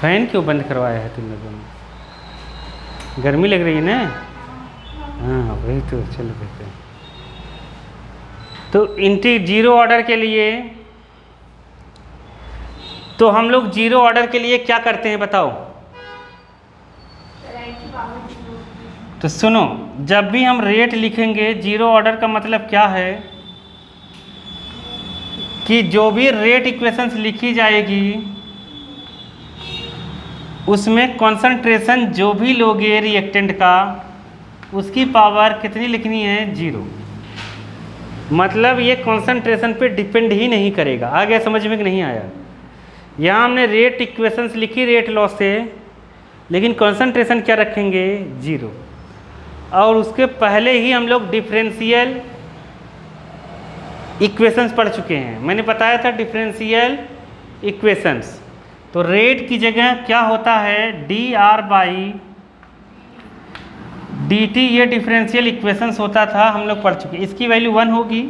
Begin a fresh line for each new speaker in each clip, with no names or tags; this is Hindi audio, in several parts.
फैन क्यों बंद करवाया है तुम लोगों ने? गर्मी लग रही है ना? हाँ वही तो, चलो देखते हैं। तो जीरो ऑर्डर के लिए, तो हम लोग जीरो ऑर्डर के लिए क्या करते हैं बताओ? तो सुनो, जब भी हम रेट लिखेंगे, जीरो ऑर्डर का मतलब क्या है कि जो भी रेट इक्वेशंस लिखी जाएगी उसमें कॉन्सेंट्रेशन जो भी लोगे रिएक्टेंट का, उसकी पावर कितनी लिखनी है? 0। मतलब ये कॉन्सेंट्रेशन पे डिपेंड ही नहीं करेगा। आ गया समझ में कि नहीं आया? यहाँ हमने रेट इक्वेशंस लिखी रेट लॉ से, लेकिन कॉन्सेंट्रेशन क्या रखेंगे? 0। और उसके पहले ही हम लोग डिफरेंशियल इक्वेशंस पढ़ चुके हैं। मैंने बताया था डिफरेंशियल इक्वेशंस, तो रेट की जगह क्या होता है? dr/dt, ये डिफरेंशियल इक्वेशंस होता था, हम लोग पढ़ चुके। इसकी वैल्यू 1 होगी।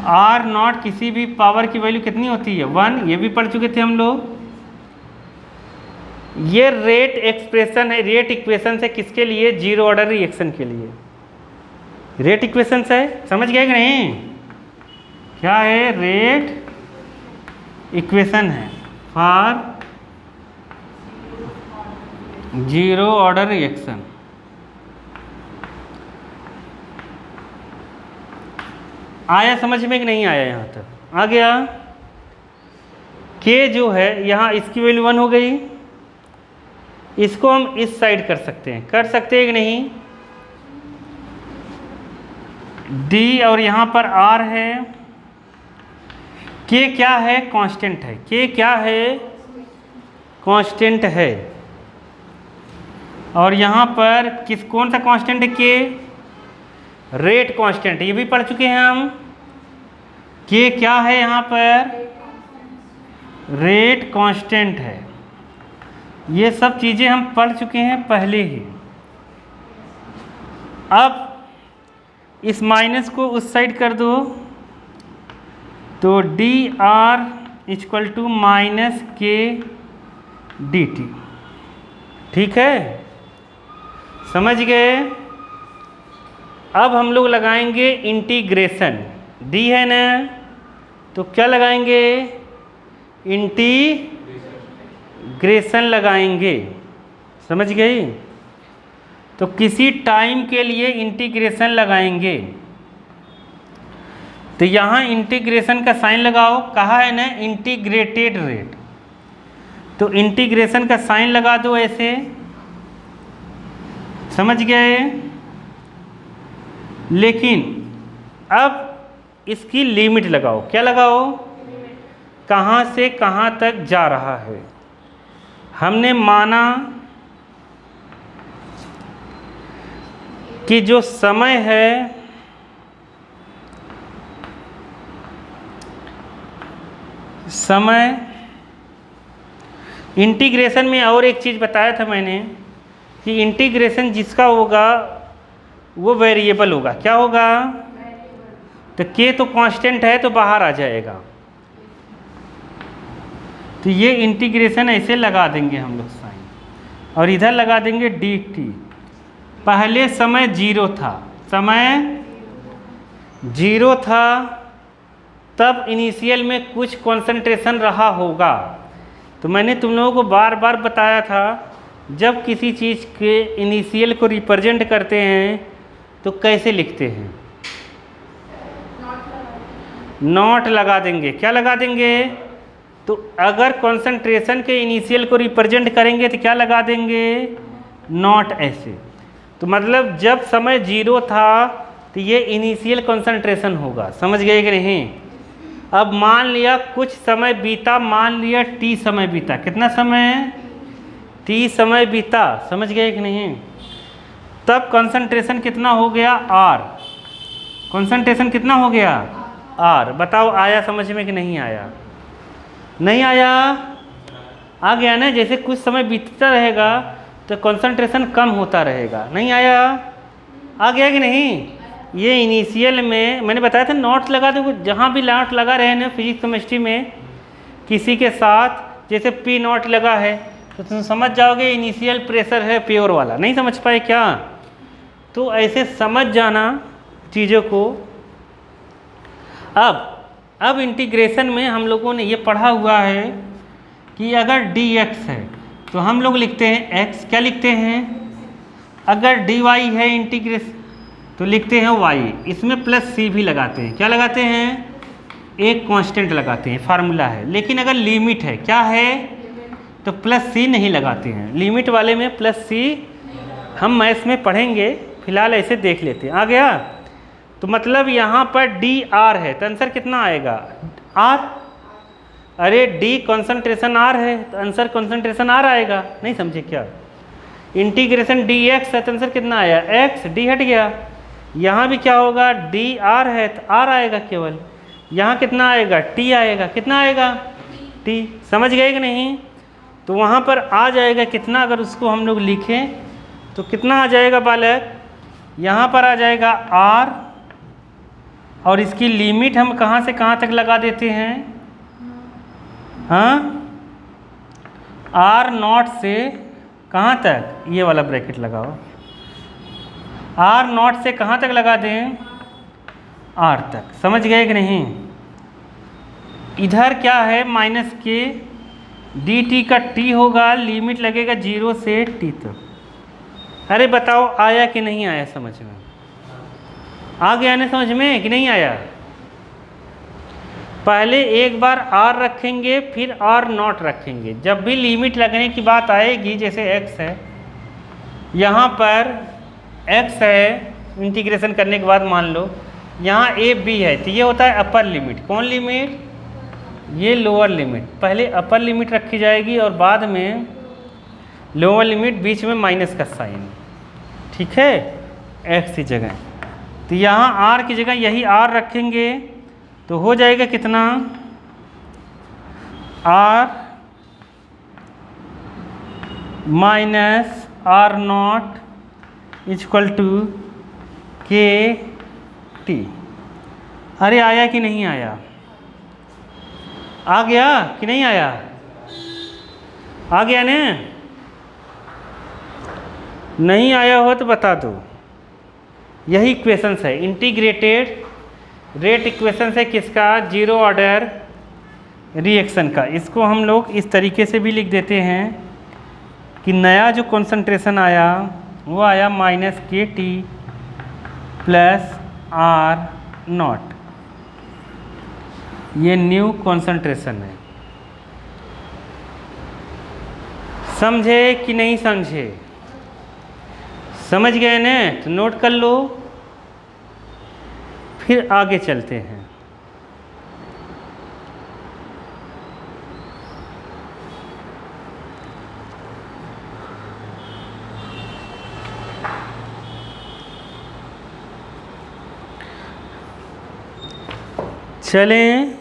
आर नॉट किसी भी पावर की वैल्यू कितनी होती है? 1, ये भी पढ़ चुके थे हम लोग। ये रेट एक्सप्रेशन है, रेट इक्वेशन है किसके लिए? जीरो ऑर्डर रिएक्शन के लिए रेट इक्वेशन है। समझ गए कि नहीं? क्या है? रेट इक्वेशन है फॉर जीरो ऑर्डर रिएक्शन। आया समझ में कि नहीं आया? यहाँ तक आ गया? के जो है यहाँ, इसकी वैल्यू 1 हो गई। इसको हम इस साइड कर सकते हैं, कि नहीं? डी और यहाँ पर आर है। के क्या है? कांस्टेंट है। के क्या है? कांस्टेंट है। और यहाँ पर कौन सा कांस्टेंट है? के रेट कांस्टेंट, ये भी पढ़ चुके हैं हम। के क्या है? यहाँ पर रेट कांस्टेंट है। ये सब चीज़ें हम पढ़ चुके हैं पहले ही। अब इस माइनस को उस साइड कर दो, तो dr = -k/dt। ठीक है, समझ गए? अब हम लोग लगाएंगे इंटीग्रेशन। डी है ना, तो क्या लगाएंगे? इंटीग्रेशन लगाएंगे। समझ गई? तो किसी टाइम के लिए इंटीग्रेशन लगाएंगे, तो यहाँ इंटीग्रेशन का साइन लगाओ। कहा है ना इंटीग्रेटेड रेट, तो इंटीग्रेशन का साइन लगा दो ऐसे। समझ गए? लेकिन अब इसकी लिमिट लगाओ। क्या लगाओ? कहाँ से कहाँ तक जा रहा है। हमने माना कि जो समय है इंटीग्रेशन में, और एक चीज़ बताया था मैंने कि इंटीग्रेशन जिसका होगा वो वेरिएबल होगा। क्या होगा? तो के तो कांस्टेंट है, तो बाहर आ जाएगा। तो ये इंटीग्रेशन ऐसे लगा देंगे हम लोग साइन, और इधर लगा देंगे dt। पहले समय 0 था, तब इनिशियल में कुछ कंसंट्रेशन रहा होगा। तो मैंने तुम लोगों को बार बार बताया था, जब किसी चीज़ के इनिशियल को रिप्रेजेंट करते हैं तो कैसे लिखते हैं? नॉट लगा देंगे। क्या लगा देंगे? तो अगर कंसंट्रेशन के इनिशियल को रिप्रेजेंट करेंगे तो क्या लगा देंगे? नॉट ऐसे। तो मतलब जब समय 0 था तो ये इनिशियल कंसंट्रेशन होगा। समझ गए कि नहीं? अब मान लिया कुछ समय बीता, मान लिया t समय बीता। कितना समय? t समय बीता। समझ गए कि नहीं? तब कंसंट्रेशन कितना हो गया? r। कंसंट्रेशन कितना हो गया? r। बताओ आया समझ में कि नहीं आया? नहीं आया? आ गया ना? जैसे कुछ समय बीतता रहेगा तो कंसंट्रेशन कम होता रहेगा। नहीं आया? आ गया कि नहीं? ये इनिशियल में मैंने बताया था नोट्स लगा दो। जहाँ भी नोट लगा रहे ना फिजिक्स केमिस्ट्री में, किसी के साथ जैसे पी नॉट लगा है तो तुम समझ जाओगे इनिशियल प्रेशर है प्योर वाला। नहीं समझ पाए क्या? तो ऐसे समझ जाना चीज़ों को। अब इंटीग्रेशन में हम लोगों ने ये पढ़ा हुआ है कि अगर dx है तो हम लोग लिखते हैं x, क्या लिखते हैं? अगर dy है इंटीग्रेशन तो लिखते हैं y। इसमें प्लस c भी लगाते हैं। क्या लगाते हैं? एक कांस्टेंट लगाते हैं, फार्मूला है। लेकिन अगर लिमिट है, क्या है? तो प्लस c नहीं लगाते हैं। लिमिट वाले में प्लस c हम मैथ्स में पढ़ेंगे, फिलहाल ऐसे देख लेते हैं। आ गया? तो मतलब यहाँ पर dr है तो आंसर कितना आएगा? r। अरे d कॉन्सेंट्रेशन r है तो आंसर कॉन्सेंट्रेशन r आएगा। नहीं समझे क्या? इंटीग्रेशन dx है तो आंसर कितना आया? x। d हट गया। यहाँ भी क्या होगा? dr है तो r आएगा केवल। यहाँ कितना आएगा? t आएगा। कितना आएगा? t। समझ गए कि नहीं? तो वहाँ पर आ जाएगा कितना, अगर उसको हम लोग लिखें तो कितना आ जाएगा बालक? यहाँ पर आ जाएगा r, और इसकी लिमिट हम कहाँ से कहाँ तक लगा देते हैं? हाँ, r नॉट से कहाँ तक? ये वाला ब्रैकेट लगाओ। r नॉट से कहाँ तक लगा दें? r तक। समझ गए कि नहीं? इधर क्या है? माइनस के dt का t होगा, लिमिट लगेगा 0 से t तक। अरे बताओ आया कि नहीं आया समझ में? आ गया ना समझ में कि नहीं आया? पहले एक बार r रखेंगे फिर r नॉट रखेंगे। जब भी लिमिट लगने की बात आएगी, जैसे x है, यहाँ पर x है, इंटीग्रेशन करने के बाद मान लो यहाँ a b है तो ये होता है अपर लिमिट। कौन लिमिट? ये लोअर लिमिट। पहले अपर लिमिट रखी जाएगी और बाद में लोअर लिमिट, बीच में माइनस का साइन। ठीक है? x की जगह तो यहाँ r की जगह यही r रखेंगे तो हो जाएगा कितना? r minus r naught equal to k t. अरे आया कि नहीं आया? आ गया कि नहीं आया? आ गया ने? नहीं आया हो तो बता दो। यही इक्वेशंस है, इंटीग्रेटेड रेट इक्वेशंस है किसका? जीरो ऑर्डर रिएक्शन का। इसको हम लोग इस तरीके से भी लिख देते हैं कि नया जो कॉन्सेंट्रेशन आया वो आया minus k t plus r not. ये न्यू कॉन्सेंट्रेशन है। समझे कि नहीं समझे? समझ गए ना? तो नोट कर लो, फिर आगे चलते हैं। चलें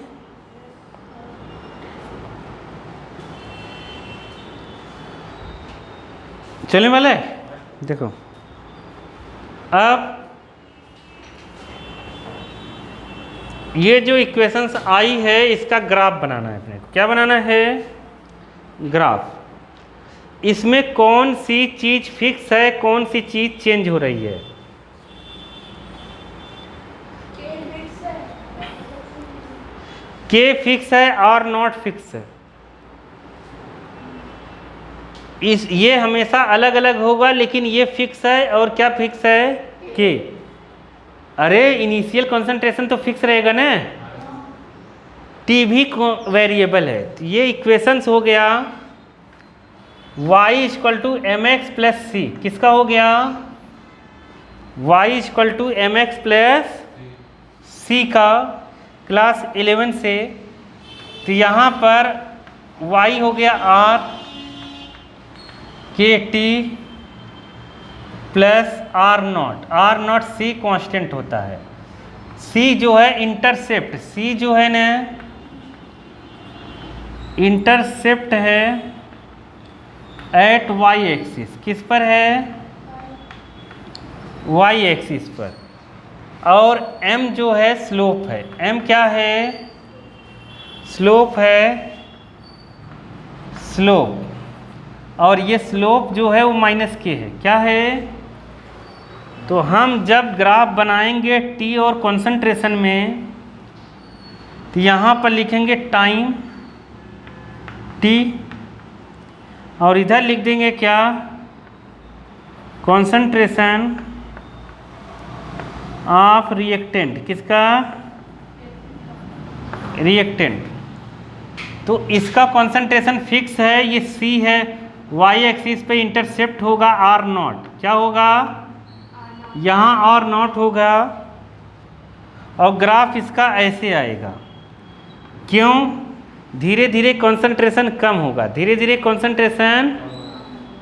चलने वाला है। देखो अब ये जो इक्वेशंस आई है इसका ग्राफ बनाना है अपने को। क्या बनाना है? ग्राफ। इसमें कौन सी चीज़ फिक्स है, कौन सी चीज़ चेंज हो रही है? के फिक्स है, आर नॉट फिक्स है। ये हमेशा अलग अलग होगा, लेकिन ये फिक्स है। और क्या फिक्स है? के। अरे इनिशियल कंसंट्रेशन तो फिक्स रहेगा ना, टी भी वेरिएबल है। तो ये इक्वेशंस हो गया y equal to m x plus c. किसका हो गया? y equal to m x plus c का, क्लास 11 से। तो यहाँ पर y हो गया r k t plus r naught c constant होता है। सी जो है इंटरसेप्ट, सी जो है ना इंटरसेप्ट है एट वाई एक्सिस। किस पर है? वाई एक्सिस पर। और m जो है स्लोप है। m क्या है? स्लोप है स्लोप, और ये स्लोप जो है वो माइनस के है। क्या है? तो हम जब ग्राफ बनाएंगे टी और कॉन्सेंट्रेशन में, तो यहाँ पर लिखेंगे टाइम टी, और इधर लिख देंगे क्या? Concentration of reactant. किसका? रिएक्टेंट। तो इसका कॉन्सेंट्रेशन फिक्स है, ये सी है, वाई एक्सिस पे इंटरसेप्ट होगा आर नॉट। क्या होगा? यहाँ आर नॉट होगा, और ग्राफ इसका ऐसे आएगा। क्यों? धीरे धीरे कॉन्सेंट्रेशन कम होगा, धीरे धीरे कॉन्सेंट्रेशन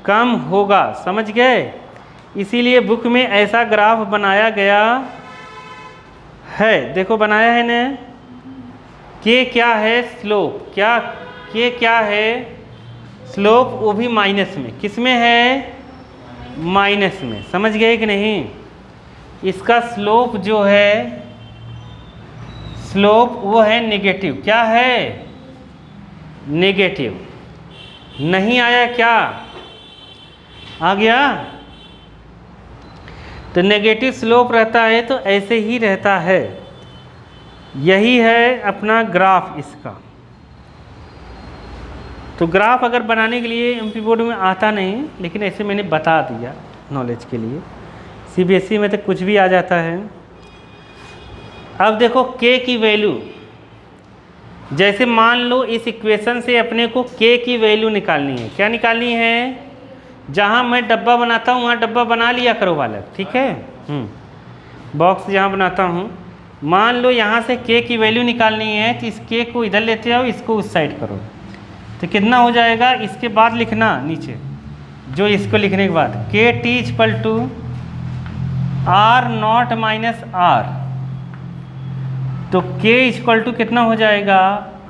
कम होगा। समझ गए? इसीलिए बुक में ऐसा ग्राफ बनाया गया है। देखो बनाया है ना। के क्या है? स्लोप। क्या? के क्या है? स्लोप, वो भी माइनस में। किस में है? माइनस में। समझ गए कि नहीं? इसका स्लोप जो है, स्लोप वो है नेगेटिव। क्या है? नेगेटिव। नहीं आया क्या? आ गया? तो नेगेटिव स्लोप रहता है तो ऐसे ही रहता है। यही है अपना ग्राफ इसका। तो ग्राफ अगर बनाने के लिए एमपी बोर्ड में आता नहीं, लेकिन ऐसे मैंने बता दिया नॉलेज के लिए। सीबीएसई में तो कुछ भी आ जाता है। अब देखो के की वैल्यू, जैसे मान लो इस इक्वेशन से अपने को के की वैल्यू निकालनी है। क्या निकालनी है? जहाँ मैं डब्बा बनाता हूँ वहाँ डब्बा बना लिया करो बालक, ठीक है? बॉक्स जहाँ बनाता हूँ, मान लो यहाँ से के की वैल्यू निकालनी है, तो इस के को इधर लेते आओ, इसको उस साइड करो, तो कितना हो जाएगा? इसके बाद लिखना नीचे, जो इसको लिखने के बाद k t equal to r naught minus r. तो के इक्वल टू कितना हो जाएगा?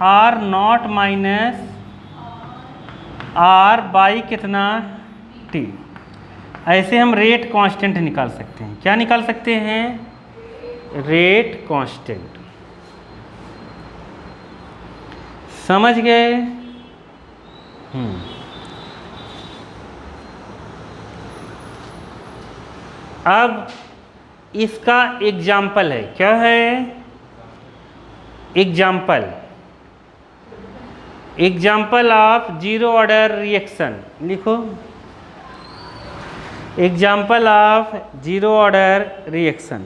R naught minus r by कितना? टी। ऐसे हम रेट कांस्टेंट निकाल सकते हैं। क्या निकाल सकते हैं? Rate constant. समझ गए? अब इसका एग्जाम्पल है। क्या है? Example of zero order reaction. लिखो, example of zero order reaction.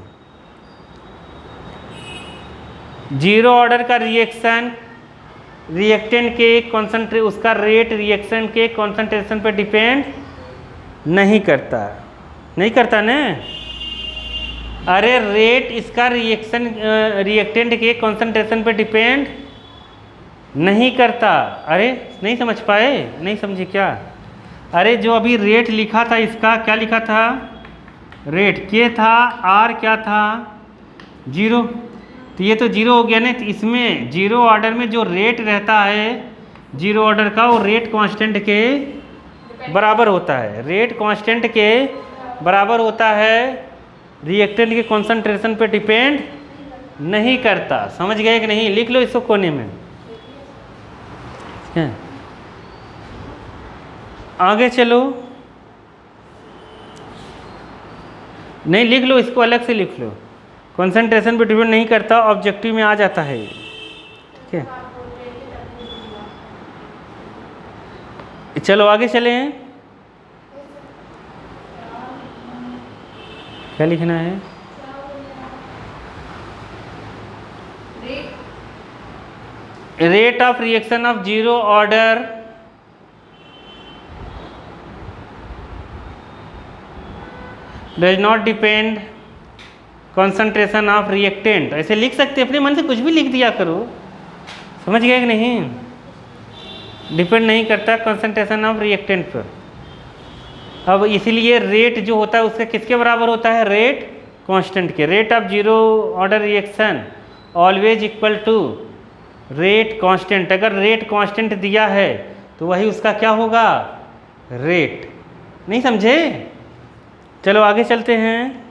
Zero order का रिएक्शन रिएक्टेंट के उसका रेट रिएक्शन के कॉन्सेंट्रेशन पर डिपेंड नहीं करता। नहीं करता ना? अरे रेट इसका रिएक्टेंट के कॉन्सेंट्रेशन पे डिपेंड नहीं करता। अरे नहीं समझ पाए? नहीं समझे क्या? अरे जो अभी रेट लिखा था इसका, क्या लिखा था? रेट के था, आर क्या था? जीरो। तो ये तो जीरो हो गया ना। तो इसमें जीरो ऑर्डर में जो रेट रहता है जीरो ऑर्डर का, वो रेट कांस्टेंट के बराबर होता है। रेट कांस्टेंट के बराबर होता है, रिएक्टेंट के कॉन्सेंट्रेशन पे डिपेंड नहीं करता। समझ गए कि नहीं? लिख लो इसको कोने में। आगे चलो, नहीं लिख लो, इसको अलग से लिख लो। कॉन्सेंट्रेशन पे डिपेंड नहीं करता, ऑब्जेक्टिव में आ जाता है। ठीक है, चलो आगे चलें। क्या लिखना है? Rate of reaction of zero order does not depend concentration of reactant. ऐसे लिख सकते, अपने मन से कुछ भी लिख दिया करो। समझ गए कि नहीं? डिपेंड नहीं करता कॉन्सेंट्रेशन ऑफ रिएक्टेंट पर। अब इसीलिए रेट जो होता है उसका किसके बराबर होता है? रेट कांस्टेंट के। Rate of zero order reaction always equal to rate constant. अगर रेट कांस्टेंट दिया है तो वही उसका क्या होगा? रेट। नहीं समझे? चलो आगे चलते हैं।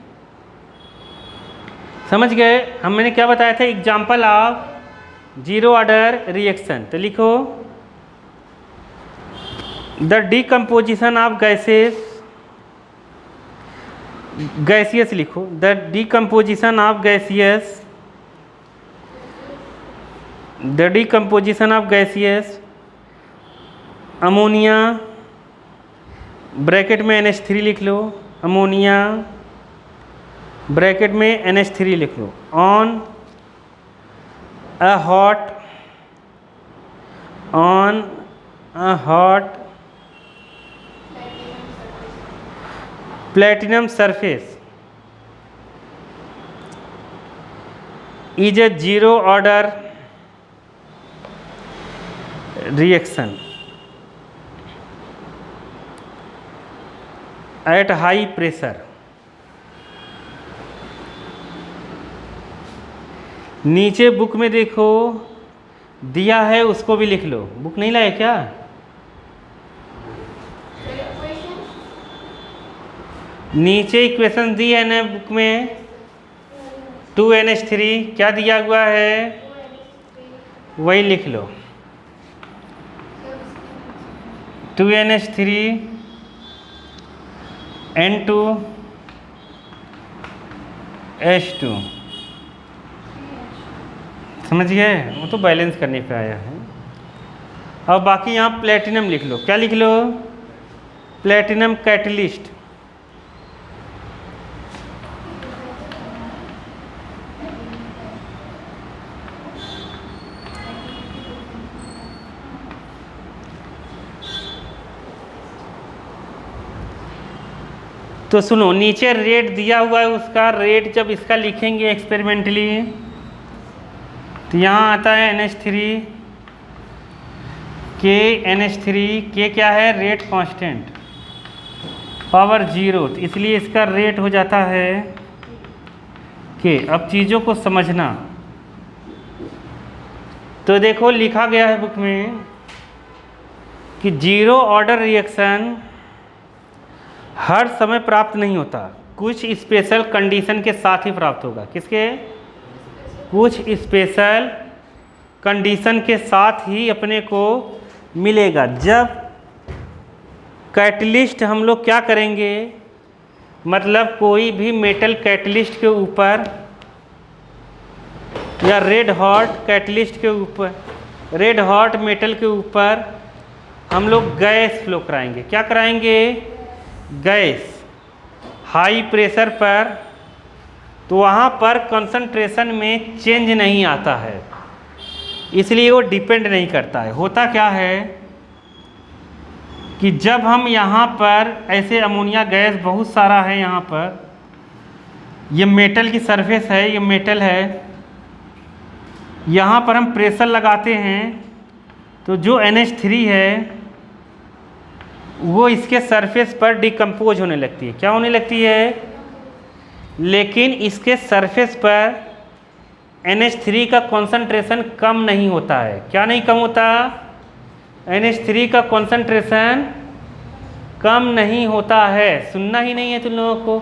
समझ गए? मैंने क्या बताया था? Example of zero order reaction. तो लिखो द डीकम्पोजिशन ऑफ गैसियस लिखो, the decomposition of gaseous ammonia, bracket में NH3 लिख लो, अमोनिया ब्रैकेट में NH3 लिख लो, on a hot platinum surface is a zero order reaction at high pressure. नीचे बुक में देखो दिया है, उसको भी लिख लो। बुक नहीं लाए क्या? नीचे इक्वेशन दी है ना बुक में, 2NH3 क्या दिया हुआ है वही लिख लो, 2NH3 N2H2, समझ गए? वो तो बैलेंस करने पे आया है। अब बाकी यहाँ प्लेटिनम लिख लो, क्या लिख लो? Platinum catalyst. तो सुनो, नीचे रेट दिया हुआ है, उसका रेट जब इसका लिखेंगे एक्सपेरिमेंटली तो यहाँ आता है NH3 के, NH3 के क्या है? रेट कांस्टेंट पावर 0, तो इसलिए इसका रेट हो जाता है के। अब चीज़ों को समझना, तो देखो लिखा गया है बुक में कि जीरो ऑर्डर रिएक्शन हर समय प्राप्त नहीं होता, कुछ स्पेशल कंडीशन के साथ ही प्राप्त होगा। किसके? कुछ स्पेशल कंडीशन के साथ ही अपने को मिलेगा। जब कैटलिस्ट हम लोग क्या करेंगे, मतलब कोई भी मेटल कैटलिस्ट के ऊपर या रेड हॉट कैटलिस्ट के ऊपर, रेड हॉट मेटल के ऊपर हम लोग गैस फ्लो कराएंगे। क्या कराएंगे? गैस हाई प्रेशर पर, तो वहाँ पर कंसंट्रेशन में चेंज नहीं आता है, इसलिए वो डिपेंड नहीं करता है। होता क्या है कि जब हम यहाँ पर ऐसे अमोनिया गैस बहुत सारा है, यहाँ पर ये मेटल की सरफेस है, ये मेटल है, यहाँ पर हम प्रेशर लगाते हैं तो जो NH3 है वो इसके सरफेस पर डिकम्पोज होने लगती है। क्या होने लगती है? लेकिन इसके सरफेस पर NH3 का कॉन्सेंट्रेशन कम नहीं होता है। क्या नहीं कम होता? NH3 का कॉन्सेंट्रेशन कम नहीं होता है। सुनना ही नहीं है तुम लोगों को,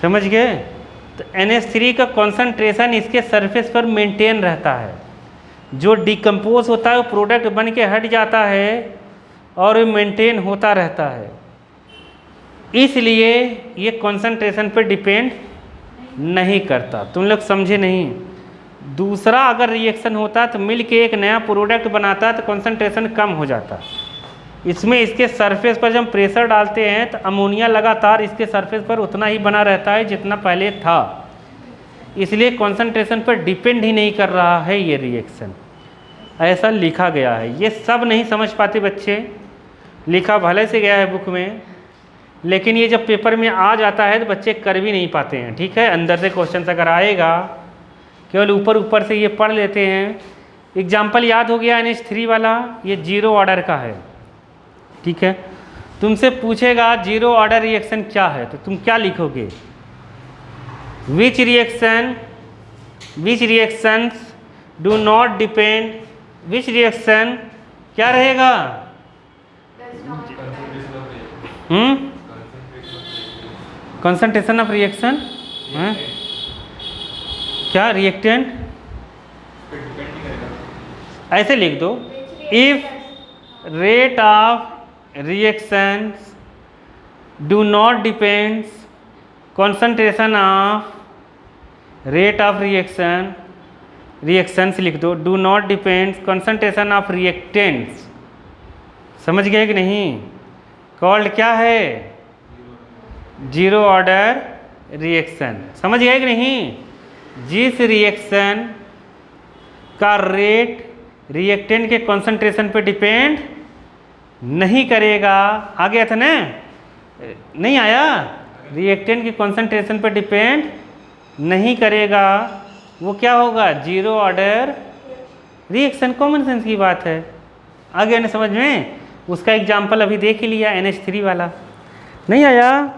समझ गए? तो NH3 का कॉन्सेंट्रेशन इसके सरफेस पर मेंटेन रहता है। जो डिकम्पोज होता है वो प्रोडक्ट बन के हट जाता है और मेंटेन होता रहता है, इसलिए ये कंसंट्रेशन पर डिपेंड नहीं करता। तुम लोग समझे नहीं? दूसरा अगर रिएक्शन होता तो मिल के एक नया प्रोडक्ट बनाता तो कंसंट्रेशन कम हो जाता। इसमें इसके सरफेस पर जब प्रेशर डालते हैं तो अमोनिया लगातार इसके सरफेस पर उतना ही बना रहता है जितना पहले था, इसलिए कंसंट्रेशन पर डिपेंड ही नहीं कर रहा है ये रिएक्शन। ऐसा लिखा गया है। ये सब नहीं समझ पाते बच्चे, लिखा भले से गया है बुक में, लेकिन ये जब पेपर में आ जाता है तो बच्चे कर भी नहीं पाते हैं। ठीक है, अंदर से क्वेश्चन अगर आएगा, केवल ऊपर ऊपर से ये पढ़ लेते हैं। एग्जाम्पल याद हो गया NH3 वाला, ये जीरो ऑर्डर का है। ठीक है, तुमसे पूछेगा जीरो ऑर्डर रिएक्शन क्या है, तो तुम क्या लिखोगे? Which reactions do not depend, which reaction क्या रहेगा? कंसंट्रेशन ऑफ रिएक्शन, क्या रिएक्टेंट? ऐसे लिख दो, if rate of reactions do not depends concentration of rate of reactions लिख दो, do not depends concentration of reactants, समझ गए कि नहीं? कॉल्ड क्या है? जीरो ऑर्डर रिएक्शन, समझ गए कि नहीं? जिस रिएक्शन का रेट रिएक्टेंट के कॉन्सेंट्रेशन पे डिपेंड नहीं करेगा, आ गया था ना? नहीं आया? रिएक्टेंट के कॉन्सेंट्रेशन पे डिपेंड नहीं करेगा, वो क्या होगा? Zero order reaction. Common sense की बात है, आ गया ना समझ में? उसका एग्जाम्पल अभी देख ही लिया, NH3 वाला। नहीं आया?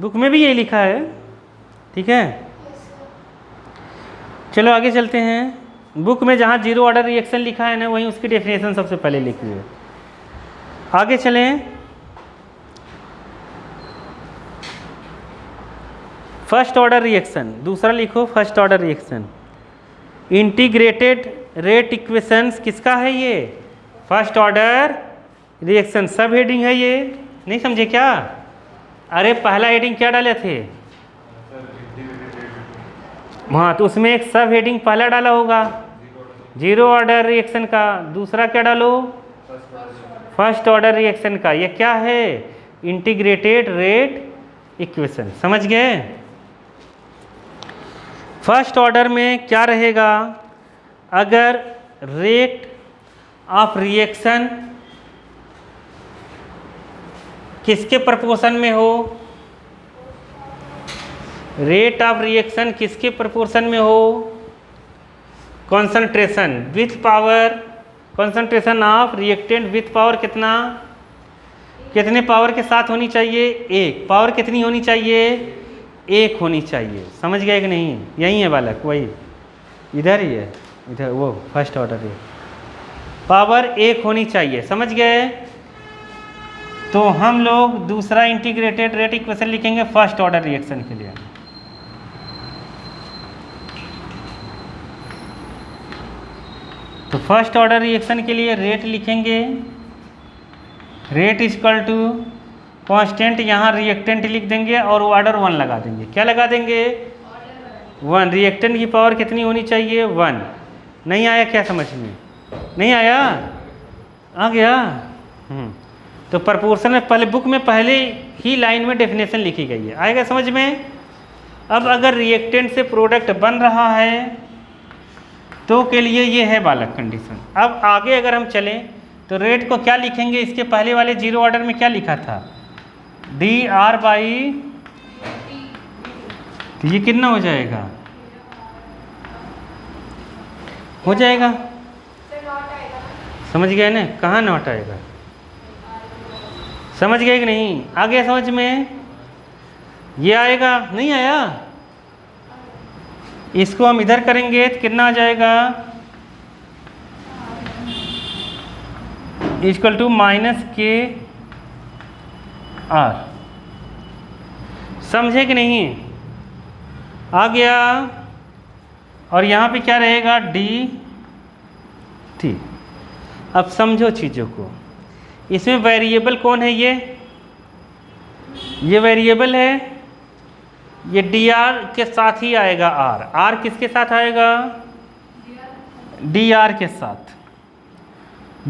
बुक में भी यही लिखा है, ठीक है? चलो आगे चलते हैं। बुक में जहाँ जीरो ऑर्डर रिएक्शन लिखा है ना, वहीं उसकी डेफिनेशन सबसे पहले लिखी है। आगे चलें। फर्स्ट ऑर्डर रिएक्शन, दूसरा लिखो first order reaction. Integrated rate equations किसका है ये? First order reaction. सब हेडिंग है ये, नहीं समझे क्या? अरे पहला हेडिंग क्या डाले थे? हाँ, तो उसमें एक सब हेडिंग पहला डाला होगा जीरो ऑर्डर रिएक्शन का, दूसरा क्या डालो? फर्स्ट ऑर्डर रिएक्शन का। ये क्या है? इंटीग्रेटेड रेट इक्वेशन, समझ गए? फर्स्ट ऑर्डर में क्या रहेगा? अगर रेट ऑफ रिएक्शन किसके प्रोपोर्शन में हो? रेट ऑफ रिएक्शन किसके प्रोपोर्शन में हो? Concentration with power, concentration of reactant with power कितना? कितने पावर के साथ होनी चाहिए? एक। पावर कितनी होनी चाहिए? एक होनी चाहिए, समझ गए कि नहीं? यही है बालक, वही इधर ही है, इधर वो फर्स्ट ऑर्डर है, पावर एक होनी चाहिए, समझ गए? तो हम लोग दूसरा इंटीग्रेटेड रेट इक्वेशन लिखेंगे फर्स्ट ऑर्डर रिएक्शन के लिए। तो फर्स्ट ऑर्डर रिएक्शन के लिए रेट लिखेंगे, रेट इक्वल टू कांस्टेंट, यहाँ रिएक्टेंट लिख देंगे और ऑर्डर 1 लगा देंगे। क्या लगा देंगे? 1। रिएक्टेंट की पावर कितनी होनी चाहिए? 1। नहीं आया क्या समझ में? नहीं आया? आ गया? तो प्रोपोर्शन में पहले बुक में पहले ही लाइन में डेफिनेशन लिखी गई है, आएगा समझ में? अब अगर रिएक्टेंट से प्रोडक्ट बन रहा है तो के लिए ये है बालक कंडीशन। अब आगे अगर हम चलें तो रेट को क्या लिखेंगे? इसके पहले वाले जीरो ऑर्डर में क्या लिखा था? dr बाई, तो ये कितना हो जाएगा? हो जाएगा, समझ गए ना? कहाँ नॉट आएगा? समझ गए कि नहीं? आ गया समझ में? ये आएगा? नहीं आया? इसको हम इधर करेंगे तो कितना आ जाएगा? इक्वल टू -k r, समझे कि नहीं? आ गया? और यहाँ पे क्या रहेगा? dt। अब समझो चीज़ों को, इसमें वेरिएबल कौन है? ये वेरिएबल है, ये dr के साथ ही आएगा। r किसके साथ आएगा? dr के साथ।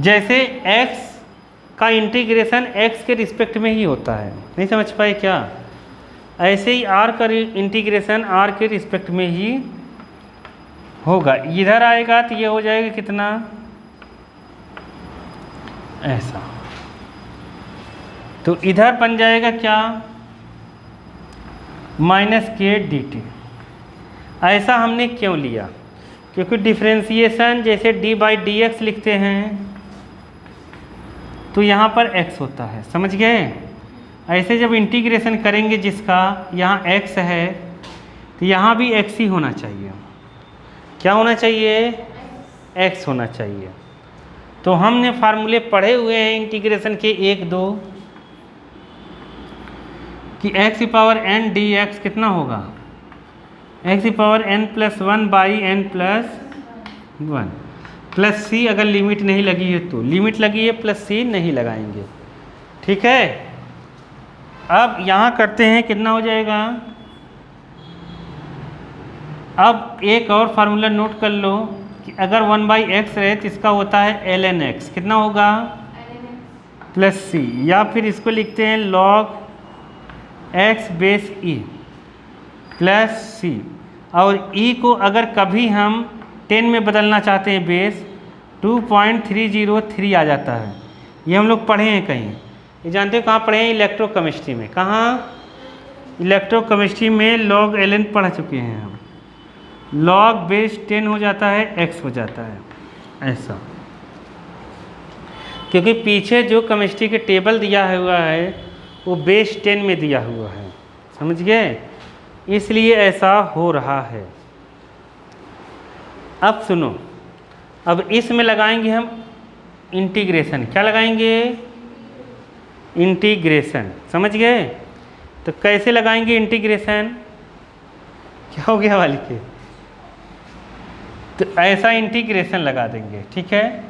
जैसे x का इंटीग्रेशन x के रिस्पेक्ट में ही होता है, नहीं समझ पाए क्या? ऐसे ही r का इंटीग्रेशन r के रिस्पेक्ट में ही होगा। इधर आएगा तो ये हो जाएगा कितना? ऐसा। तो इधर बन जाएगा क्या? -k dt। ऐसा हमने क्यों लिया? क्योंकि डिफरेंशिएशन जैसे d/dx लिखते हैं तो यहाँ पर x होता है, समझ गए? ऐसे जब इंटीग्रेशन करेंगे जिसका यहाँ x है तो यहाँ भी x ही होना चाहिए। क्या होना चाहिए? x होना चाहिए। तो हमने फार्मूले पढ़े हुए हैं इंटीग्रेशन के 1, 2 कि x⁴n dx कितना होगा? x⁴n + 1/n+1 प्लस c, अगर लिमिट नहीं लगी है तो। लिमिट लगी है प्लस c नहीं लगाएंगे, ठीक है। अब यहाँ करते हैं, कितना हो जाएगा। अब एक और फार्मूला नोट कर लो कि अगर 1/x रहे तो इसका होता है ln x, कितना होगा प्लस c, या फिर इसको लिखते हैं log x base e plus c। और e को अगर कभी हम 10 में बदलना चाहते हैं बेस 2.303 आ जाता है। ये हम लोग पढ़े हैं कहीं, ये जानते हो कहाँ पढ़े हैं, इलेक्ट्रोकेमिस्ट्री में। कहाँ, इलेक्ट्रोकेमिस्ट्री में log ln पढ़ चुके हैं हम। log बेस 10 हो जाता है, x हो जाता है ऐसा, क्योंकि पीछे जो केमिस्ट्री के टेबल दिया हुआ है वो बेस 10 में दिया हुआ है, समझ गए, इसलिए ऐसा हो रहा है। अब सुनो, अब इसमें लगाएंगे हम इंटीग्रेशन। क्या लगाएंगे, इंटीग्रेशन, समझ गए। तो कैसे लगाएंगे इंटीग्रेशन, क्या हो गया वाली के, तो ऐसा इंटीग्रेशन लगा देंगे। ठीक है,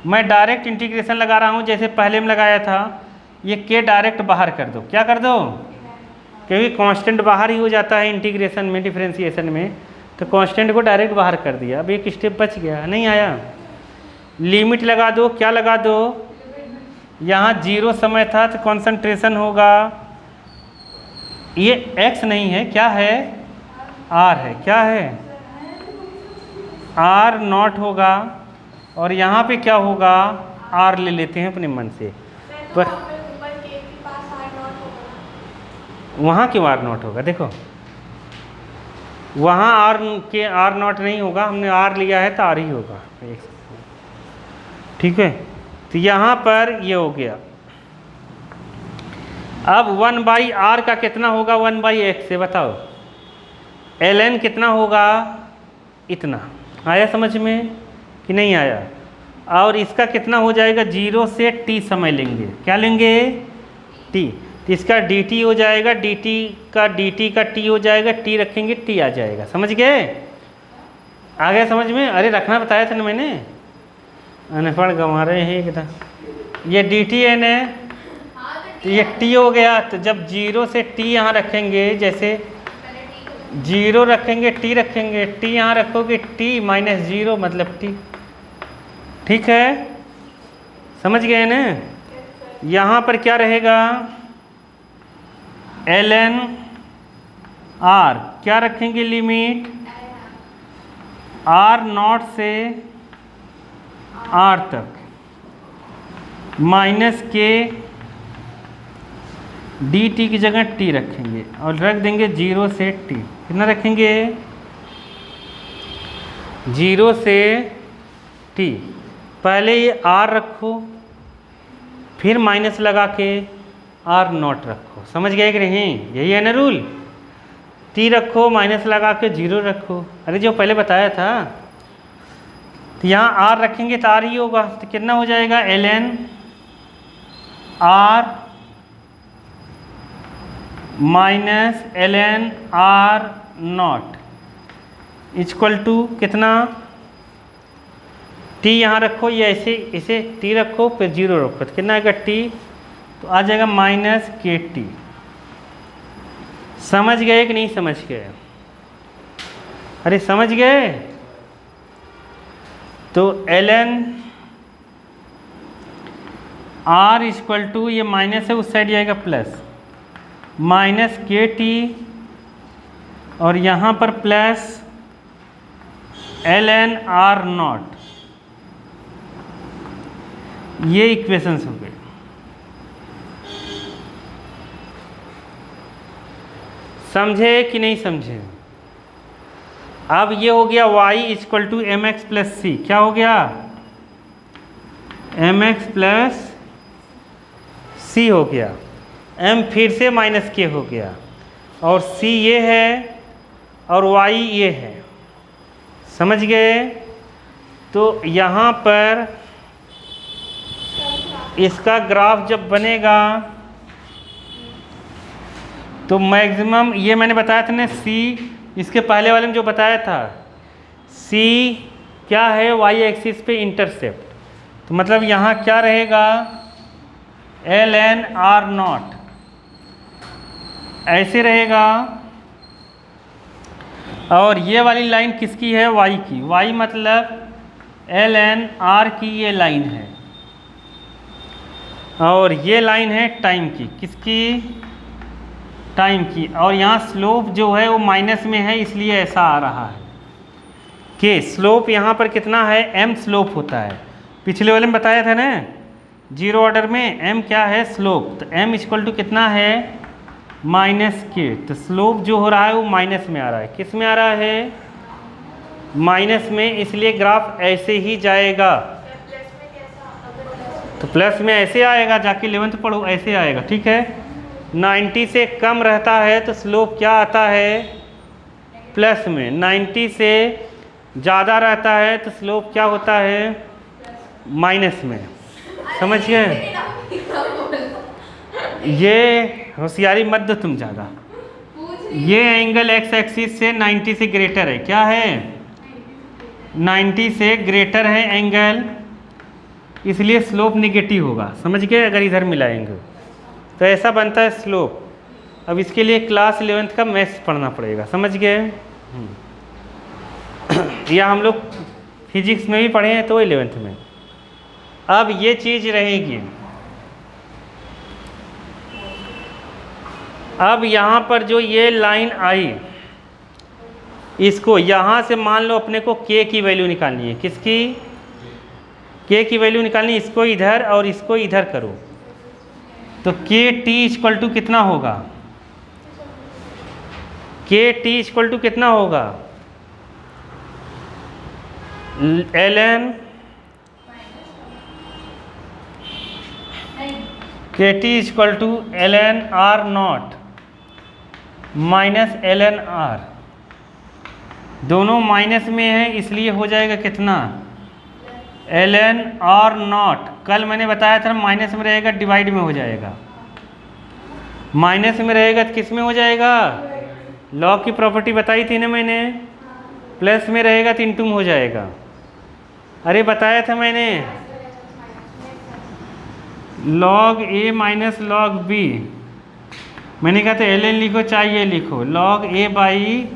मैं डायरेक्ट इंटीग्रेशन लगा रहा हूँ जैसे पहले में लगाया था। ये के डायरेक्ट बाहर कर दो, क्या कर दो, क्योंकि कांस्टेंट बाहर ही हो जाता है इंटीग्रेशन में, डिफरेंशिएशन में, तो कांस्टेंट को डायरेक्ट बाहर कर दिया। अब एक स्टेप बच गया, नहीं आया। लिमिट लगा दो, क्या लगा दो, यहाँ 0 समय था तो कॉन्सेंट्रेशन होगा, ये x नहीं है, क्या है, r है, क्या है, r0 होगा, और यहाँ पे क्या होगा, r ले लेते हैं अपने मन से, पर वहाँ क्यों r0 होगा, देखो वहाँ r0 नहीं होगा, हमने r लिया है तो r ही होगा। ठीक है, तो यहाँ पर ये हो गया। अब 1/r का कितना होगा 1/x से, बताओ ln कितना होगा, इतना। आया समझ में कि नहीं आया। और इसका कितना हो जाएगा, 0 से t समय लेंगे, क्या लेंगे, t, तो इसका dt हो जाएगा, dt का t हो जाएगा, t रखेंगे t आ जाएगा, समझ गए, आ गया समझ में। अरे रखना बताया था ना मैंने, अनपढ़ गंवा रहे हैं एकदम। ये dt n है, तो ये t हो गया, तो जब 0 से t यहाँ रखेंगे, जैसे 0 रखेंगे t रखेंगे, t यहाँ रखोगे t -0 मतलब t। ठीक है, समझ गए ना। यहाँ पर क्या रहेगा, ln r, क्या रखेंगे लिमिट, r0 से r तक, माइनस के dt की जगह t रखेंगे, और रख देंगे 0 से t, कितना रखेंगे, 0 से t। पहले ये r रखो, फिर माइनस लगा के r0 रखो, समझ गए कि नहीं, यही है ना रूल। t रखो, माइनस लगा के 0 रखो, अरे जो पहले बताया था। तो यहाँ r रखेंगे तो r ही होगा, तो कितना हो जाएगा, ln r minus ln r0 equal to कितना, t यहाँ रखो, ये ऐसे इसे t रखो, फिर 0 रखो, तो कितना आएगा t, तो आ जाएगा -kt। समझ गए कि नहीं समझ गए, अरे समझ गए। तो ln r इक्वल टू, ये माइनस है उस साइड जाएगा प्लस, -kt, और यहाँ पर प्लस ln r0। ये इक्वेशंस हो गए। समझे कि नहीं समझे। अब ये हो गया y equal to mx plus c, क्या हो गया, mx प्लस सी हो गया, m फिर से -k हो गया, और c ये है और y ये है, समझ गए। तो यहाँ पर इसका ग्राफ जब बनेगा तो मैक्सिमम, ये मैंने बताया था ना c, इसके पहले वाले में जो बताया था, c क्या है, y एक्सिस पे इंटरसेप्ट, तो मतलब यहाँ क्या रहेगा, एल एन आर नॉट ऐसे रहेगा। और ये वाली लाइन किसकी है? वाई की। वाई मतलब एल एन आर की ये लाइन है, और ये लाइन है टाइम की। किसकी? टाइम की। और यहाँ स्लोप जो है वो माइनस में है, इसलिए ऐसा आ रहा है कि स्लोप यहाँ पर कितना है? m स्लोप होता है। पिछले वाले में बताया था ना, जीरो ऑर्डर में m क्या है? स्लोप। तो m इक्वल टू कितना है? माइनस के। तो स्लोप जो हो रहा है वो माइनस में आ रहा है। किस में आ रहा है? माइनस में, इसलिए ग्राफ ऐसे ही जाएगा। तो प्लस में ऐसे आएगा, जाके 11th पढ़ो, ऐसे आएगा। ठीक है, 90 से कम रहता है तो स्लोप क्या आता है? प्लस में। 90 से ज़्यादा रहता है तो स्लोप क्या होता है? माइनस में। समझ गए? ये होशियारी मत दो तुम ज़्यादा। ये एंगल एक्स एक्सिस से 90 से ग्रेटर है। क्या है? 90 से ग्रेटर है एंगल, इसलिए स्लोप निगेटिव होगा। समझ गए? अगर इधर मिलाएंगे तो ऐसा बनता है स्लोप। अब इसके लिए क्लास 11th का मैथ्स पढ़ना पड़ेगा। समझ गए? या हम लोग फिजिक्स में भी पढ़े हैं तो 11th में। अब ये चीज़ रहेगी। अब यहाँ पर जो ये लाइन आई, इसको यहाँ से मान लो अपने को k की वैल्यू निकालनी है। किसकी? k की वैल्यू निकालनी। इसको इधर और इसको इधर करो तो के टी इक्वल टू कितना होगा? के टी इक्वल टू कितना होगा? L n k t equal to l n r naught minus l n r. दोनों माइनस में है, इसलिए हो जाएगा कितना? L n r naught. कल मैंने बताया था माइनस में रहेगा डिवाइड में हो जाएगा। माइनस में रहेगा तो किस में हो जाएगा? लॉग की प्रॉपर्टी बताई थी ना मैंने। प्लस में रहेगा तो इनटू में हो जाएगा। अरे बताया था मैंने, लॉग ए माइनस लॉग बी। मैंने कहा था एल एन लिखो चाहे ये लिखो, लॉग ए बाई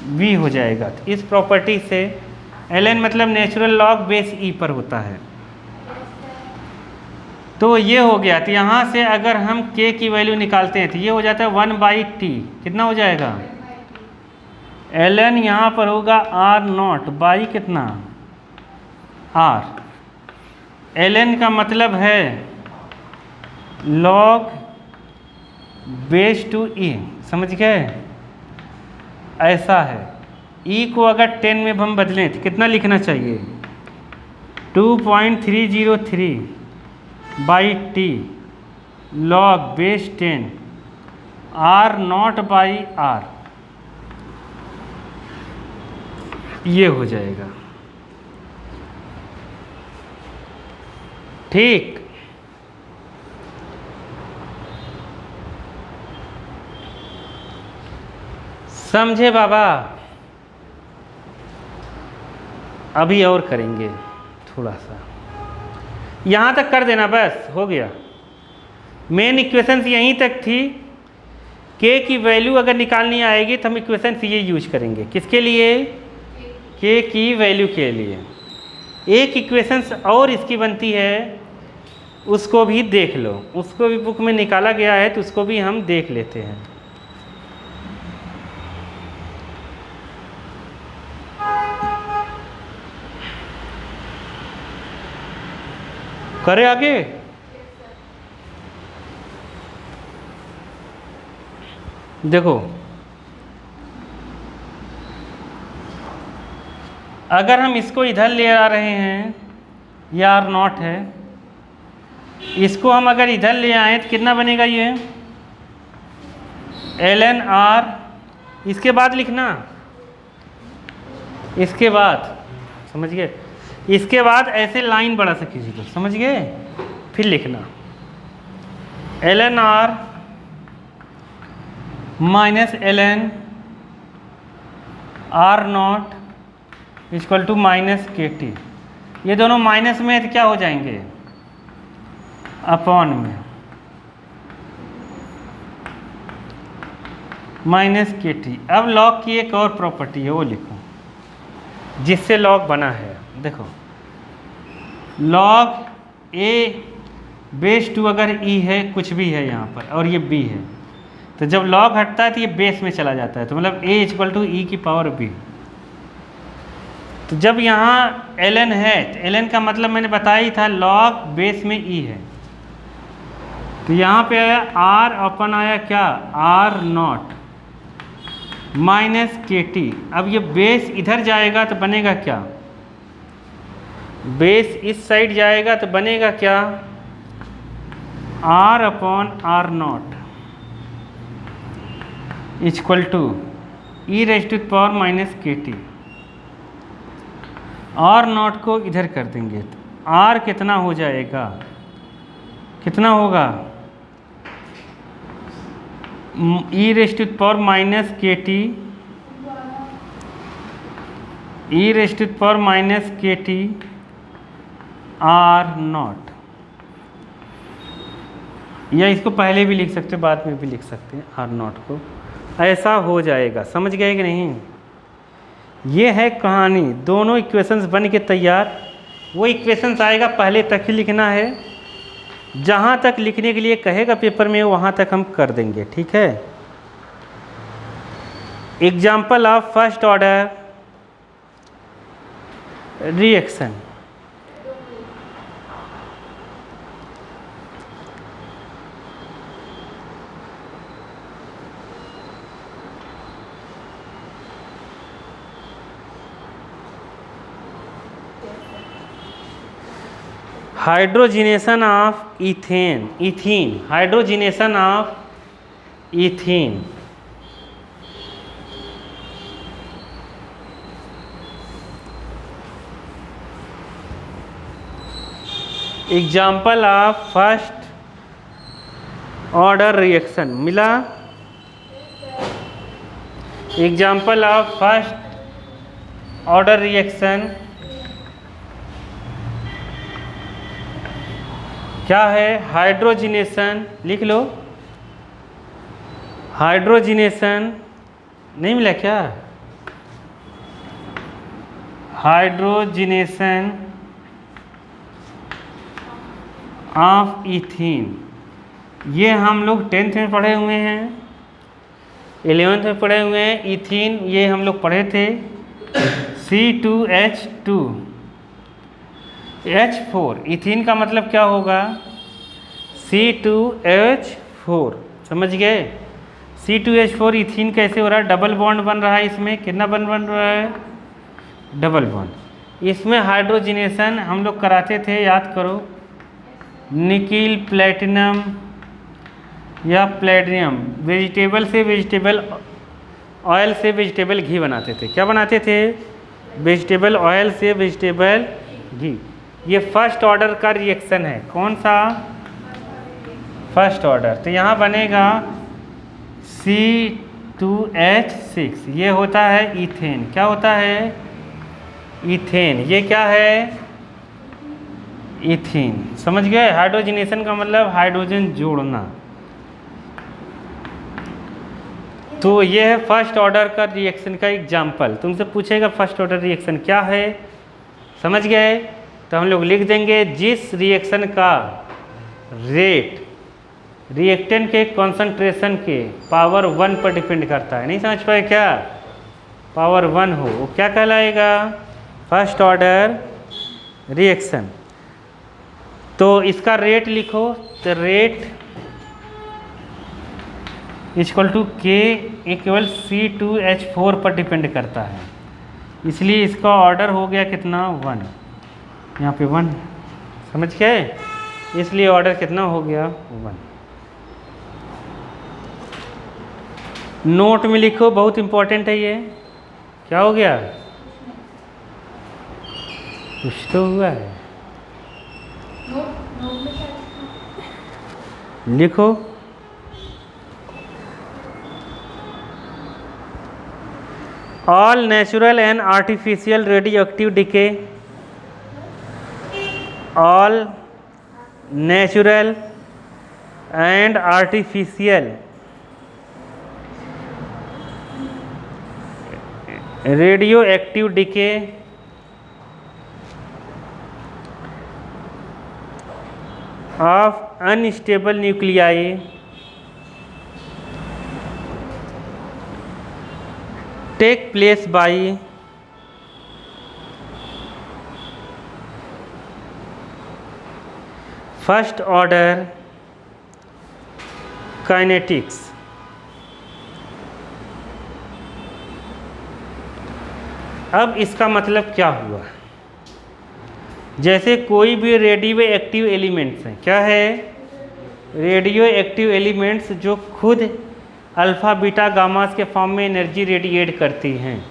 बी हो जाएगा। तो इस प्रॉपर्टी से एल एन मतलब नेचुरल लॉग बेस ई पर होता है। तो ये हो गया। तो यहाँ से अगर हम k की वैल्यू निकालते हैं तो ये हो जाता है 1/t। कितना हो जाएगा? एल एन यहाँ पर होगा आर नॉट बाई कितना? आर। एल एन का मतलब है लॉग बेस टू ई। समझ गए? ऐसा है। ई को अगर 10 में हम बदलें तो कितना लिखना चाहिए? 2.303 by t log base 10 r naught by r. ये हो जाएगा। ठीक। समझे बाबा? अभी और करेंगे थोड़ा सा, यहाँ तक कर देना, बस हो गया। मेन इक्वेशंस यहीं तक थी। k की वैल्यू अगर निकालनी आएगी तो हम इक्वेशंस ये यूज करेंगे। किसके लिए? k की वैल्यू के लिए। एक इक्वेशंस और इसकी बनती है, उसको भी देख लो। उसको भी बुक में निकाला गया है तो उसको भी हम देख लेते हैं। करे आगे? देखो, अगर हम इसको इधर ले आ रहे हैं, ये आर नॉट है, इसको हम अगर इधर ले आए तो कितना बनेगा? ये एल एन आर। इसके बाद लिखना, इसके बाद, समझ गए? इसके बाद ऐसे लाइन बढ़ा सके तो समझ गए? फिर लिखना l n r minus l n r naught equal to minus k t. ये दोनों माइनस में है तो क्या हो जाएंगे? अपॉन में माइनस के टी। अब लॉग की एक और प्रॉपर्टी है, वो लिखो जिससे लॉग बना है। देखो लॉग ए बेस टू अगर ई है, कुछ भी है यहाँ पर, और ये बी है, तो जब लॉग हटता है तो ये बेस में चला जाता है, तो मतलब a इक्वल टू ई की पावर b। तो जब यहाँ ln है, तो ln का मतलब मैंने बताया ही था, लॉग बेस में e है, तो यहाँ पे आया r अपन आया क्या, r not minus k T. अब ये बेस इधर जाएगा तो बनेगा क्या, बेस इस साइड जाएगा तो बनेगा क्या, r upon r naught equal to e raise to power minus k t. R naught को इधर कर देंगे तो आर कितना हो जाएगा, कितना होगा, e raise to power minus k t, e raise to power minus k t r naught. या इसको पहले भी लिख सकते, बाद में भी लिख सकते हैं आर नॉट को, ऐसा हो जाएगा। समझ गए कि नहीं, ये है कहानी। दोनों इक्वेशंस बन के तैयार, वो इक्वेशंस आएगा पहले तक ही लिखना है, जहाँ तक लिखने के लिए कहेगा पेपर में वहाँ तक हम कर देंगे, ठीक है। Example of first order reaction. Hydrogenation of ethane, ethene, hydrogenation of ethene. Example of first order reaction मिला। Example of first order reaction क्या है, हाइड्रोजिनेशन, लिख लो, हाइड्रोजिनेशन नहीं मिला क्या, हाइड्रोजिनेशन ऑफ इथीन। ये हम लोग 10th में पढ़े हुए हैं, 11th में पढ़े हुए हैं। इथीन ये हम लोग पढ़े थे, C2H2 H4। इथीन का मतलब क्या होगा, C2H4, समझ गए। C2H4 इथीन कैसे हो रहा है, डबल बॉन्ड बन रहा है इसमें, कितना बन रहा है, डबल बॉन्ड। इसमें हाइड्रोजिनेशन हम लोग कराते थे, याद करो, निकिल प्लेटिनम या प्लेटिनम, वेजिटेबल से वेजिटेबल ऑयल से वेजिटेबल घी बनाते थे। क्या बनाते थे, वेजिटेबल ऑयल से वेजिटेबल घी। ये फर्स्ट ऑर्डर का रिएक्शन है, कौन सा, फर्स्ट ऑर्डर। तो यहाँ बनेगा C2H6, ये होता है इथेन। क्या होता है, इथेन। ये क्या है, इथीन। समझ गए, हाइड्रोजिनेशन का मतलब हाइड्रोजन जोड़ना। तो ये है फर्स्ट ऑर्डर का रिएक्शन का एग्जाम्पल। तुमसे पूछेगा फर्स्ट ऑर्डर रिएक्शन क्या है, समझ गए, तो हम लोग लिख देंगे जिस रिएक्शन का रेट रिएक्टेंट के कॉन्सेंट्रेशन के पावर 1 पर डिपेंड करता है। नहीं समझ पाए क्या, पावर 1 हो, वो क्या कहलाएगा, फर्स्ट ऑर्डर रिएक्शन। तो इसका रेट लिखो, तो रेट इक्वल टू के इक्वल C2H4 पर डिपेंड करता है, इसलिए इसका ऑर्डर हो गया कितना, 1। यहाँ पे 1, समझ गए, इसलिए ऑर्डर कितना हो गया, 1। नोट में लिखो, बहुत इंपॉर्टेंट है ये। क्या हो गया, कुछ तो हुआ है, लिखो। All natural and artificial radioactive decay, all natural and artificial radio active decay of unstable nuclei take place by first order kinetics. अब इसका मतलब क्या हुआ? जैसे कोई भी रेडियो एक्टिव एलिमेंट्स हैं, क्या है? रेडियो एक्टिव एलिमेंट्स जो खुद अल्फ़ा बीटा गामास के फॉर्म में एनर्जी रेडिएट करती हैं।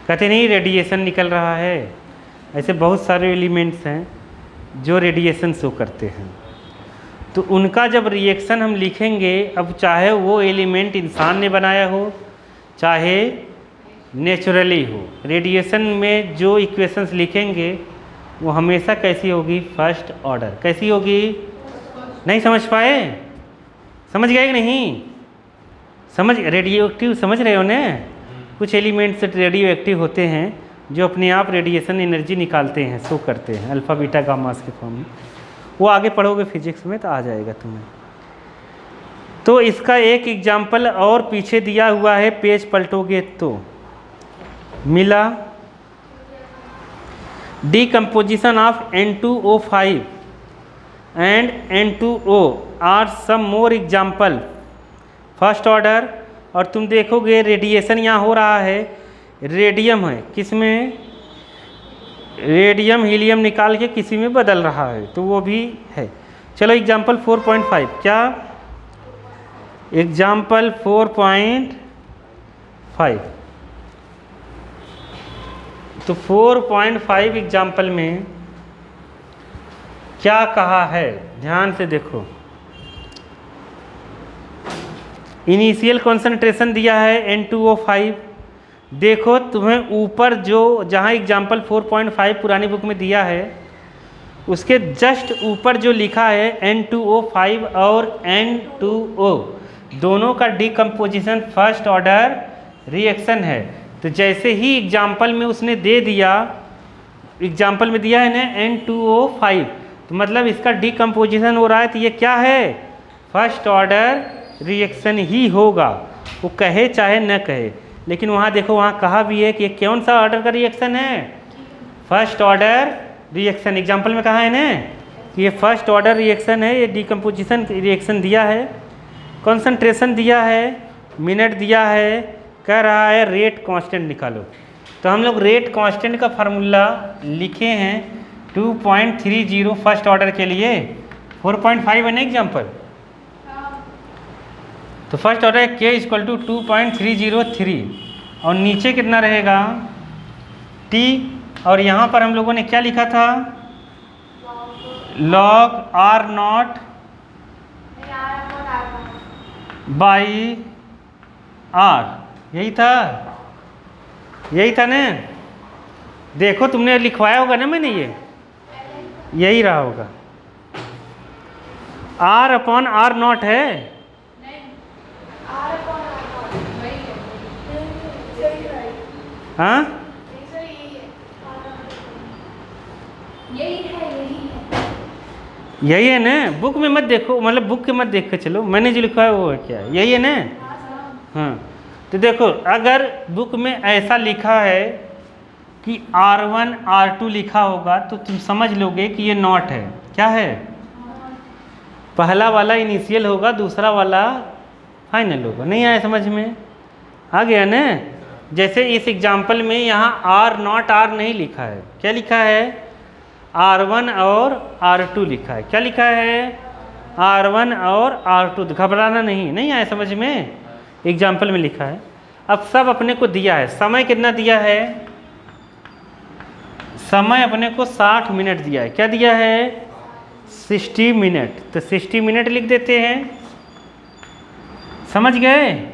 कहते नहीं रेडिएशन निकल रहा है, ऐसे बहुत सारे एलिमेंट्स हैं जो रेडिएशन शो करते हैं। तो उनका जब रिएक्शन हम लिखेंगे, अब चाहे वो एलिमेंट इंसान ने बनाया हो चाहे नेचुरली हो, रेडिएशन में जो इक्वेशंस लिखेंगे वो हमेशा कैसी होगी? First order. कैसी होगी? नहीं समझ पाए? समझ गए कि नहीं? समझ रेडियो एक्टिव समझ रहे हो ना? कुछ एलिमेंट्स रेडियो एक्टिव होते हैं जो अपने आप रेडिएशन एनर्जी निकालते हैं, शो करते हैं अल्फ़ा बीटा गामास के फॉर्म में। वो आगे पढ़ोगे फिजिक्स में तो आ जाएगा तुम्हें। तो इसका एक एग्जाम्पल और पीछे दिया हुआ है, पेज पलटोगे तो मिला। Decomposition of N2O5 and N2O are some more example first order. और तुम देखोगे रेडिएशन यहाँ हो रहा है, रेडियम है, किस में? रेडियम हीलियम निकाल के किसी में बदल रहा है, तो वो भी है। चलो एग्जाम्पल 4.5 क्या? एग्जाम्पल 4.5 तो 4.5 एग्जाम्पल में क्या कहा है? ध्यान से देखो। इनिशियल कॉन्सेंट्रेशन दिया है N2O5। देखो तुम्हें ऊपर जो जहाँ एग्जाम्पल 4.5 पुरानी बुक में दिया है उसके जस्ट ऊपर जो लिखा है N2O5 और N2O दोनों का डीकम्पोजिशन फर्स्ट ऑर्डर रिएक्शन है। तो जैसे ही एग्जाम्पल में उसने दे दिया, एग्जाम्पल में दिया है ना N2O5, तो मतलब इसका डीकम्पोजिशन हो रहा है, तो ये क्या है? फर्स्ट ऑर्डर रिएक्शन ही होगा, वो कहे चाहे न कहे। लेकिन वहाँ देखो, वहाँ कहा भी है कि ये कौन सा ऑर्डर का रिएक्शन है? First order reaction. एग्जाम्पल में कहा है ना कि ये फर्स्ट ऑर्डर रिएक्शन है, ये डीकम्पोजिशन रिएक्शन दिया है, कॉन्सेंट्रेशन दिया है, मिनट दिया है, कह रहा है रेट कांस्टेंट निकालो। तो हम लोग रेट कांस्टेंट का फार्मूला लिखे हैं 2.30 फर्स्ट ऑर्डर के लिए। 4.5 है ना एग्जाम्पल, तो फर्स्ट ऑर्डर K = 2.303 और नीचे कितना रहेगा? T। और यहाँ पर हम लोगों ने क्या लिखा था? log R0 by R। यही था, यही था ना? देखो तुमने लिखवाया होगा ना मैंने, ये यही रहा होगा। R/R0 है। हाँ यही है ना? बुक में मत देखो, मतलब बुक के मत देख के चलो, मैंने जो लिखा है वो है क्या? यही है ना? हाँ तो देखो, अगर बुक में ऐसा लिखा है कि R1 R2 लिखा होगा तो तुम समझ लोगे कि ये नॉट है। क्या है? पहला वाला इनिशियल होगा, दूसरा वाला फाइनल होगा। नहीं आया समझ में? आ गया ना? जैसे इस एग्जाम्पल में यहाँ R0 R नहीं लिखा है, क्या लिखा है? R1 और R2 लिखा है। क्या लिखा है? R1 और R2। घबराना नहीं, नहीं आया समझ में? एग्जाम्पल में लिखा है। अब सब अपने को दिया है। समय कितना दिया है? समय अपने को 60 मिनट दिया है। क्या दिया है? 60 मिनट। तो 60 मिनट लिख देते हैं। समझ गए?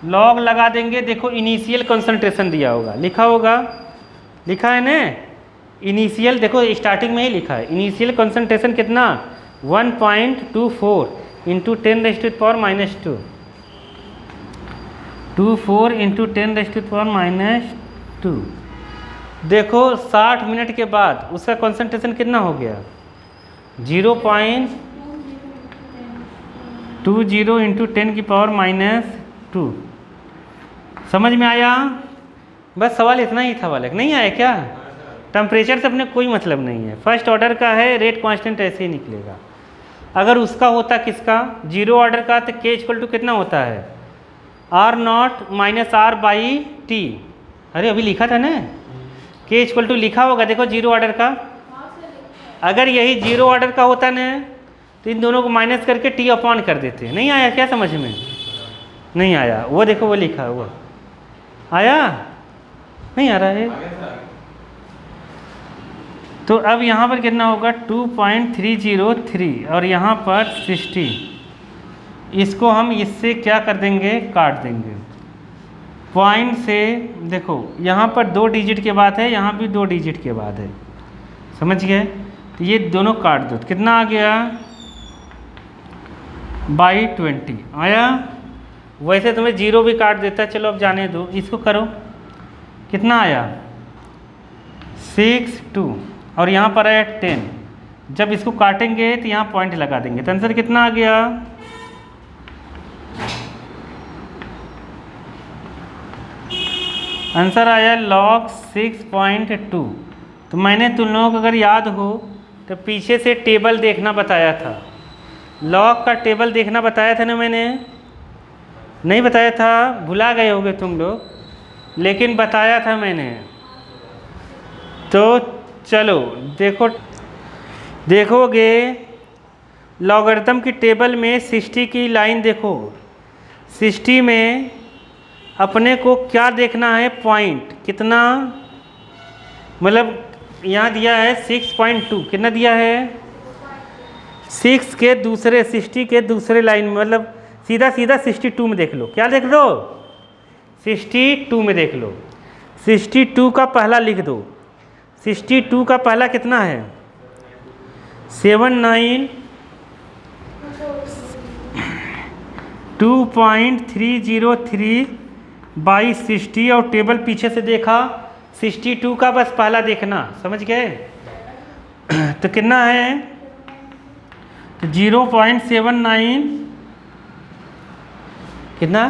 लॉग लगा देंगे। देखो इनिशियल कंसंट्रेशन दिया होगा, लिखा होगा, लिखा है ना? इनिशियल देखो स्टार्टिंग में ही लिखा है। इनिशियल कंसंट्रेशन कितना? 1.24 इंटू 10⁻⁻², 24 इंटू 10⁻⁻²। देखो 60 मिनट के बाद उसका कॉन्सेंट्रेशन कितना हो गया, 0.20 इंटू 10⁻⁻²। समझ में आया? बस सवाल इतना ही था बालक, नहीं आया क्या? टेम्परेचर से अपने कोई मतलब नहीं है, फर्स्ट ऑर्डर का है, रेट कांस्टेंट ऐसे ही निकलेगा। अगर उसका होता किसका, जीरो ऑर्डर का, तो के इक्वल टू कितना होता है, R0 minus R by T. अरे अभी लिखा था ना, के इक्वल टू लिखा होगा, देखो जीरो ऑर्डर का। अगर यही जीरो ऑर्डर का होता ना तो इन दोनों को माइनस करके टी अपॉन कर देते। नहीं आया क्या समझ में? नहीं आया, वो देखो वो लिखा हुआ आया, नहीं आ रहा है। तो अब यहाँ पर कितना होगा, 2.303 और यहाँ पर 60। इसको हम इससे क्या कर देंगे, काट देंगे पॉइंट से। देखो यहाँ पर 2 डिजिट के बाद है, यहाँ भी 2 डिजिट के बाद है, समझ गए? तो ये दोनों काट दो, तो कितना आ गया, बाई 20 आया। वैसे तुम्हें जीरो भी काट देता, चलो अब जाने दो, इसको करो, कितना आया 6 2 और यहाँ पर आया 10। जब इसको काटेंगे तो यहाँ पॉइंट लगा देंगे, तो आंसर कितना आ गया, आंसर आया log 6.2। तो मैंने तुम लोगों को अगर याद हो तो पीछे से टेबल देखना बताया था, लॉग का टेबल देखना बताया था ना मैंने, नहीं बताया था, भुला गए होगे तुम लोग, लेकिन बताया था मैंने। तो चलो देखो, देखोगे लॉगरिथम की टेबल में 60 की लाइन देखो, 60 में अपने को क्या देखना है, पॉइंट कितना, मतलब यहाँ दिया है 6.2, कितना दिया है 6 के दूसरे 60 के दूसरे लाइन में, मतलब सीधा सीधा 62 में देख लो, क्या देख लो 62 में देख लो, 62 का पहला लिख दो, 62 का पहला कितना है 79 2.303 बाई 60 और टेबल पीछे से देखा 62 का बस पहला देखना, समझ गए? तो कितना है, तो 0.79 कितना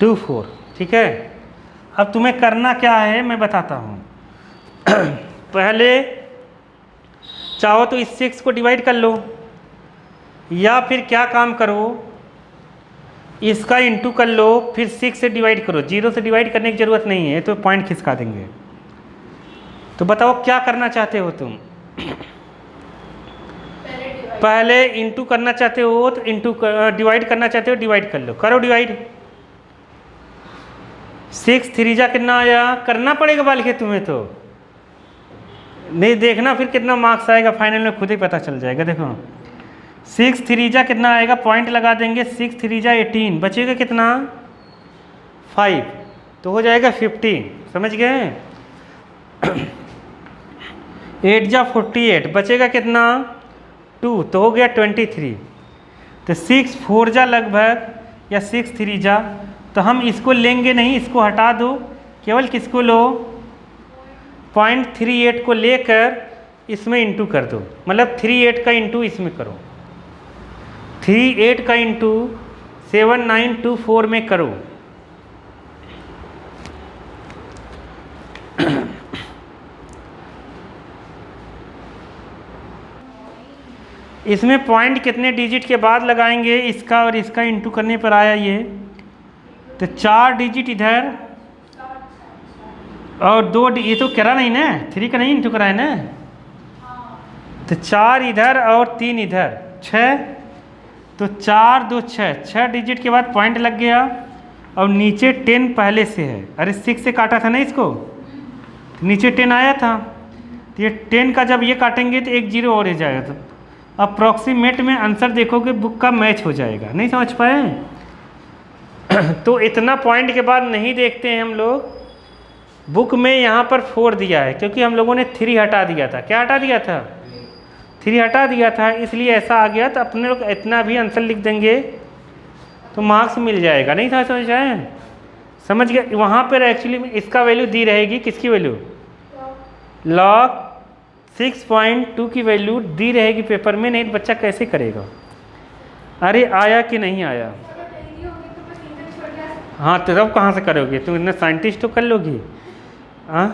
24, ठीक है। अब तुम्हें करना क्या है मैं बताता हूँ। पहले चाहो तो इस 6 को डिवाइड कर लो, या फिर क्या काम करो, इसका इंटू कर लो, फिर 6 से डिवाइड करो। 0 से डिवाइड करने की ज़रूरत नहीं है, तो पॉइंट खिसका देंगे। तो बताओ क्या करना चाहते हो तुम? पहले इंटू करना चाहते हो तो इंटू, डिवाइड करना चाहते हो डिवाइड कर लो, करो डिवाइड। 6 3 जा कितना आया, करना पड़ेगा बालिके तुम्हें, तो नहीं देखना फिर कितना मार्क्स आएगा फाइनल में, खुद ही पता चल जाएगा। देखो 6 3 जा कितना आएगा, पॉइंट लगा देंगे, 6 3 जा 18, बचेगा कितना 5, तो हो जाएगा 15, समझ गए? 8 जा 48, बचेगा कितना 2, तो हो गया 23। तो 6 4 जा लगभग, या 6 3 जा, तो हम इसको लेंगे नहीं, इसको हटा दो, केवल किसको लो 0.38 को लेकर इसमें इंटू कर दो, मतलब 38 का इंटू इसमें करो, 38 का इंटू 7924 में करो। इसमें पॉइंट कितने डिजिट के बाद लगाएंगे, इसका और इसका इंटू करने पर आया ये, तो 4 डिजिट इधर और 2, ये तो करा नहीं ना, 3 का नहीं इंटू करा है ना, तो 4 इधर और 3 इधर, 6, तो 4 2 6, 6 डिजिट के बाद पॉइंट लग गया, और नीचे 10 पहले से है, अरे 6 से काटा था ना इसको, तो नीचे 10 आया था, तो ये 10 का जब ये काटेंगे तो 1 0 और रह जाएगा, तो अप्रॉक्सीमेट में आंसर देखोगे बुक का मैच हो जाएगा। नहीं समझ पाए? तो इतना पॉइंट के बाद नहीं देखते हैं हम लोग, बुक में यहाँ पर 4 दिया है, क्योंकि हम लोगों ने 3 हटा दिया था। क्या हटा दिया था? 3 हटा दिया था इसलिए ऐसा आ गया, तो अपने लोग इतना भी आंसर लिख देंगे तो मार्क्स मिल जाएगा। नहीं था समझ आए? समझ गए? वहाँ पर एक्चुअली में इसका वैल्यू दी रहेगी, किसकी वैल्यू? log 6.2 की वैल्यू दी रहेगी पेपर में, नहीं तो बच्चा कैसे करेगा? अरे आया कि नहीं आया? हाँ तो तब कहाँ से करोगे? तुम इतना साइंटिस्ट तो कर लोगी। हाँ